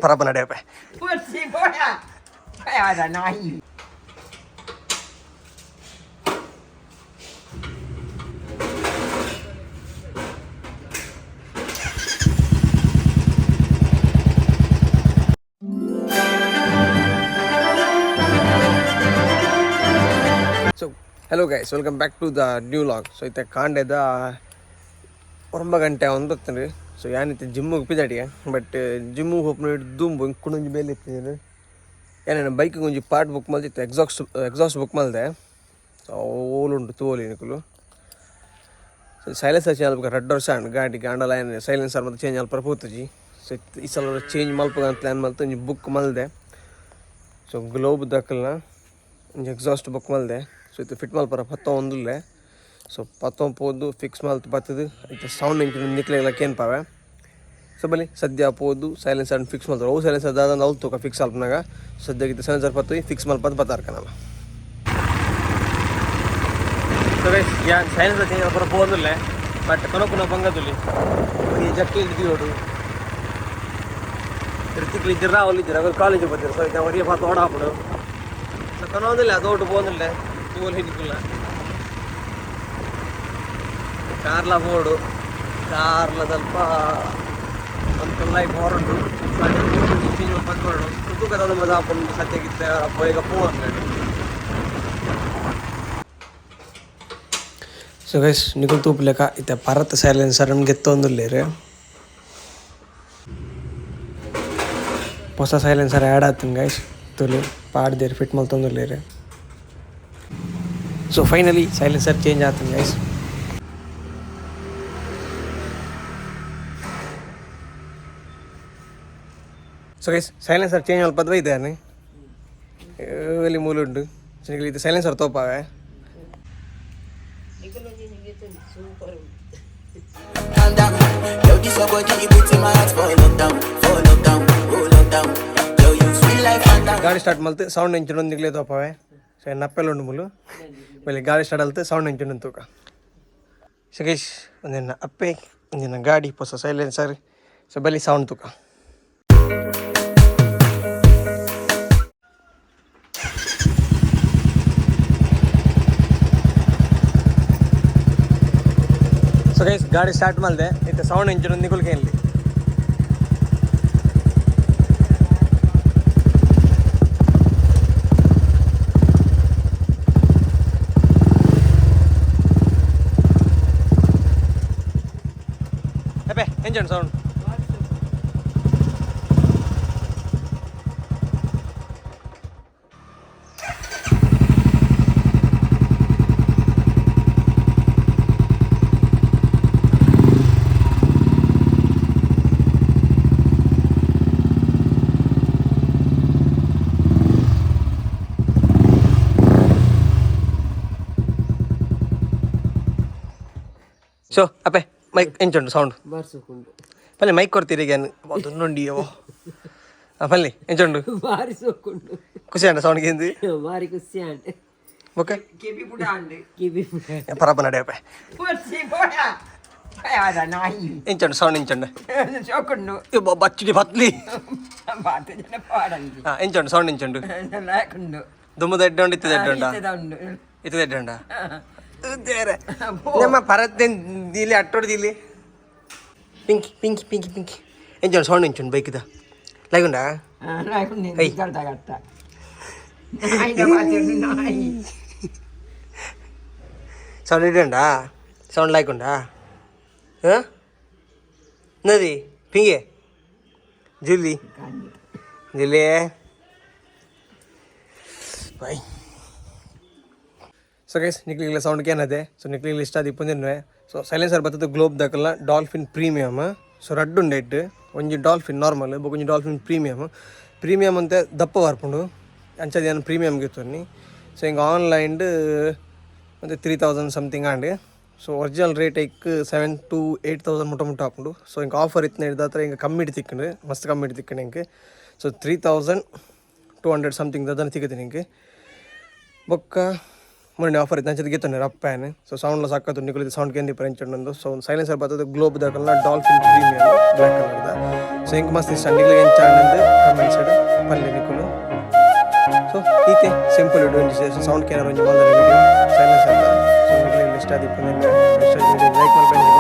ಬರಪ್ಪ ನಡೆಯಪ್ಪ. ನಾಯಿ so hello guys, welcome back to the new vlog. So ಇತ್ತೆ ಕಾಂಡೆದ 9 ಗಂಟೆ ಬರ್ತೇನೆ. ಸೊ ಏನಿತ್ತು ಜಿಮ್ಮಿಗೆ ಪಿದಾಡಿಗೆ, ಬಟ್ ಜಿಮ್ಮಿಗೆ ಹೋಗಿ ದುಂಬು ಕುಣಂಜಿ ಮೇಲೆ ಇರ್ತಿದ್ದೀನಿ. ಏನೇನು ಬೈಕಿಗೆ ಒಂಜಿ ಪಾರ್ಟ್ ಬುಕ್ ಮಾಡ್ತಿತ್ತು, ಎಕ್ಸಾಸ್ಟ್ ಬುಕ್ ಮಾಡಿದೆ. ಸೊ ಓಲುಂಟು ತೋಲಿ ನಿಕಲು. ಸೊ ಸೈಲೆನ್ಸರ್ ಚೇಂಜ್ ಮಾಡ್ಬೇಕು, 2 ವರ್ಷ ಗಾಡಿ ಗಾಂಡಲ ಏನು ಸೈಲೆನ್ಸರ್ ಮತ್ತು ಚೇಂಜ್ ಅಲ್ಪ ಪೂತಜಿ. ಸೊ ಈ ಸಲ ಚೇಂಜ್ ಮಲ್ಪಗ ಅಂತ ಪ್ಲ್ಯಾನ್ ಮಾಡ್ತು, ಒಂಜಿ ಬುಕ್ ಮಲ್ದೆ. ಸೊ ಗ್ಲೋಬ್ ದಕ್ಕಲ್ನ ಒಂಜಿ ಎಕ್ಸಾಸ್ಟ್ ಬುಕ್ ಮಲ್ದೆ. ಸೊ ಇದು ಫಿಟ್ ಮಲ್ಪರ ಒಂದಿಲ್ಲೆ. ಸೊ ಪೋದು ಫಿಕ್ಸ್ ಮಲ್ತು ಬರ್ತದೆ. ಇದು ಸೌಂಡ್ ಇಂಚು ನಿಕ್ಲೆಗ್ಲಕ್ಕೆ ಏನು ಪಾವೆ. ಸೊ ಬಲಿ ಸದ್ಯ ಪೋದು ಸೈಲೆನ್ಸರ್ ಫಿಕ್ಸ್ ಮಾಡ್ತಾರೆ. ಅವು ಸೈಲೆನ್ಸರ್ ದಾದಂದು ಅವ್ಲು ತೂಕ ಫಿಕ್ಸ್ ಅಲ್ಪನಾಗ ಸದ್ಯಕ್ಕೆ ಸೈಲೆನ್ಸರ್ ಪತ್ತು ಫಿಕ್ಸ್ ಮಲ್ಪದು ಬತ್ತಾರ್ಕ ನಾನು. ಸೊ ಗೈಸ್ ಏನು ಸೈಲೆನ್ಸರ್ ಚೇಂಜ್ ಮಾಡ್ಬರ ಪೋದಿಲ್ಲೆ, ಬಟ್ ಕೊನೊಕ್ಕುನ ಬಂಗದುಲಿ ಈ ಜಕ್ಕೆ ಇದ್ದೀವೋಡು ಋತಿಕ್ಲಿ ಇದ್ದಿರ ಅವ್ರು ಇದ್ದೀರ ಅವ್ರು ಕಾಲೇಜಿಗೆ ಬರ್ತೀರ. ಸೊ ಇದು ಅವರಿಗೆ ಪಾತ್ರ ಓಡಾಪಡು. ಸೊ ಕೊನೋದಿಲ್ಲ ಅದೊಟ್ಟು పోదులే తూలు హిడికుల ಕಾರ್ಲ ಬೋರ್ಡು ಕಾರ್ಲ ಸ್ವಲ್ಪ ಅಂತೆಲ್ಲ ಬೋರ್ಡು ಪತ್ಕೊಂಡು ತೂಕದ ಮಜಾ ಹಾಕೊಂಡು ಸತ್ಯಗಿತ್ತೆ ಅಪ್ಪ ಈಗ ಪೂ ಅಂತ. ಸೊ ಗೈಸ್ ನಿಕುಲ್ ತೂಪ್ಲೆಕ್ಕ ಇತ್ತೆ ಪರತ್ ಸೈಲೆನ್ಸರ್ ಗೆತ್ತೊಂದುಲ್ಲೇರಿ ಹೊಸ ಸೈಲೆನ್ಸರ್ ಆ್ಯಡ್ ಆಗ್ತೀನಿ ಗೈಸ್. ತುಲಿ ಪಾಡ್ದೇರಿ ಫಿಟ್ ಮಲ್ತೊಂದುಲ್ಲೇರಿ. ಸೊ ಫೈನಲಿ ಸೈಲೆನ್ಸರ್ ಚೇಂಜ್ ಆಗ್ತೀನಿ guys. So guys silencer change ಮಲ್ಪದ್ವ ಇದ್ದಾನೆ ಎಲ್ಲಿ ಮೂಲುಂಟು. ಸೊ ಇದು ಸೈಲೆನ್ಸರ್ ತೋಪಾವೆ. ಗಾಡಿ ಸ್ಟಾರ್ಟ್ ಮಲ್ತು ಸೌಂಡ್ ಎಂಚಿನೊಂದು ನಿಗ್ಲೇ ತೋಪಾವೆ. ಸೊ ನಪ್ಪೆಲ್ಲ ಉಂಡು ಮುಲು ಬಲ್ಲಿ ಗಾಡಿ ಸ್ಟಾರ್ಟ್ ಅಲ್ತು ಸೌಂಡ್ ಎಂಚಿನೊಂದು ತೂಕ. ಸೊ ಗೈಸ್ ಒಂದಿನ ಅಪ್ಪೆ ಒಂದಿನ ಗಾಡಿ ಹೊಸ ಸೈಲೆನ್ಸರ್. ಸೊ ಬಲ್ಲಿ ಸೌಂಡ್ ತೂಕ. ಸೊ ಗೈಸ್ ಗಾಡಿ ಸ್ಟಾರ್ಟ್ ಮಾಡಿದೆ ಇತ್ತು ಸೌಂಡ್ ಎಂಚಿನೊಂದು ನಿಗುಲ್ಕೆ ಇಲ್ಲಿ. engine sound. So ape mic engine sound ಬಾರಿಸೋಕೊಂಡು ಪಲ್ಲೆ ಮೈಕ್ ಕೊಡ್ತೀರಿ ಈಗ ನೋಡಿ ಅವ ಪಲ್ಲೆ ಎಂಚುಂಡು ಬಾರಿಸೋಕೊಂಡು ಖುಷಿ ಅಂಡ ಸೌಂಡ್ ಗಿಂದಿ ಬಾರಿ ಖುಷಿ ಅಂಡೆ ಓಕೆ ಕಿಬಿ ಪುಡ ಅಂಡೆ ಕಿಬಿ ಪುಡ ಪರಪ್ಪ ನಡೆಯಪ್ಪ ಪುರ್ಸಿ ಪೋಡ ಯಾದ ನಾಯಿ ಎಂಚುಂಡು ಸೌಂಡ್ ಎಂಚುಂಡು ಸೋಕೊಂಡು ಬಚ್ಚಿಡಿ ಬತ್ಲಿ ಬಾತ ಜನ ಪಾಡಂಗಿ ಎಂಚುಂಡು ಸೌಂಡ್ ಎಂಚುಂಡು ಲಾಕೊಂಡು ದುಮ್ಮದ ಎಡ್ಡೊಂಡು ಇತ್ತದ ಎಡ್ಡೊಂಡ ಇತ್ತದ ಎಡ್ಡೊಂಡ ದೇರೆ ನಮ್ಮ ಪರತ್ತೆ ದಿಲಿ ಅಟ್ಟೋಡ್ ದಿಲಿ ಪಿಂಕಿ ಪಿಂಕಿ ಪಿಂಕಿ ಪಿಂಕಿ ಎಂಚುಂಡು ಸೌಂಡ್ ಎಂಚುಂಡು ಬೈಕಿದ ಲೈಗುಂಡಾ ಲೈಗುಂಡಿ ಗಟ್ಟ ಗಟ್ಟ ನಾಯಿನ ಬಾತಿರ್ನಿ ನಾಯಿ ಸೌಂಡ್ ಇಡಂಡಾ ಸೌಂಡ್ ಲೈಕುಂಡಾ ಹಾಂ ನದಿ ಪಿಂಗೆ ಜುಲಿ ಜುಲಿ ಬೈ. ಸೊ ಗೈಸ್ ನಿಕ್ಲಿಗ್ಲ ಸೌಂಡ್ಗೆ ಏನದೆ. ಸೊ ನಿಕ್ಲಿಗ್ಲ ಇಷ್ಟ ಅದು ಇಪ್ಪಂದಿನ್ವೆ. ಸೊ ಸೈಲೆನ್ಸರ್ ಬರ್ತದೆ ಗ್ಲೋಬ್ ದಾಕಲ್ಲ ಡಾಲ್ಫಿನ್ ಪ್ರೀಮಿಯಮ್. ಸೊ ರಡ್ಡು ಉಂಡೈಟ್ ಒಂಜಿ ಡಾಲ್ಫಿನ್ ನಾರ್ಮಲ್ ಒಂಜಿ ಡಾಲ್ಫಿನ್ ಪ್ರೀಮಿಯಮ್ ಅಂತ ದಪ್ಪ ಬರ್ಪುಂಡು ಅಂಚದು ಏನು ಪ್ರೀಮಿಯಮ್ಗೆ ಇತ್ತು. ಸೊ ಹಿಂಗೆ ಆನ್ಲೈನ್ಡ್ ಮತ್ತು 3000 something and. So original rate hike 7,000 to 8,000 ಮುಟ್ಟ ಹಾಕೊಂಡು. ಸೊ ಹಿಂಗೆ ಆಫರ್ ಇತ್ತು ಹಿಡ್ದು ಹತ್ರ ಹಿಂಗೆ ಕಮ್ಮಿ ತಿಕ್ಕಂಡು ಮಸ್ತ್ ಕಮ್ಮಿ ತಿಕ್ಕಂಡು ಹಿಂಗೆ. ಸೊ 3,200 ಸಮಥಿಂಗ್ ಅದನ್ನು ಸಿಗುತ್ತೆ ನಿಂಗೆ. ಬೊಕ್ಕ ಮೊನ್ನೆ ಆಫರ್ ಇತ್ತು ನಂಚದ ಗೆತ್ತನೆ ರಪ್ಪಾನೆ ಸೊ ಸೌಂಡ್ಲ ಸಕ್ಕತ್ತು ನಿಕಲಿದ್ದು ಸೌಂಡ್ ಕೇಂದ್ರ ಡಿಫರೆಂಟ್ ಉಂಡು ಸೊ ಒಂದು ಸೈಲೆನ್ಸರ್ ಬರ್ತದೆ ಗ್ಲೋಬ್ ದಾಕಲ್ನ ಡಾಲ್ಫಿನ್ ಪ್ರೀಮಿಯರ್ ಬ್ಲ್ಯಾಕ್ ಕಲರ್ದ ಸೊ ಹಿಂಗೆ ಮಸ್ತ್ ಇಷ್ಟ ನಿಕ್ಲಿಗೆ ಏನು ಚಾಣಂದು ಕಮೆಂಟ್ ಸೈಡ್ ಪಲ್ಲೆ ನಿಕುಲು ಸೊ ಈತೆ ಸಿಂಪಲ್ ಇಡು ಸೌಂಡ್ ಕೇನಾರು ಒಂದು ಬಂದರೆ ವಿಡಿಯೋ ಸೈಲೆನ್ಸರ್ ಸೊ ನಿಕ್ಲಿಗೆ ಇಷ್ಟ ಆದಿತ್ತು ಲೈಕ್ ಮಾಡಿ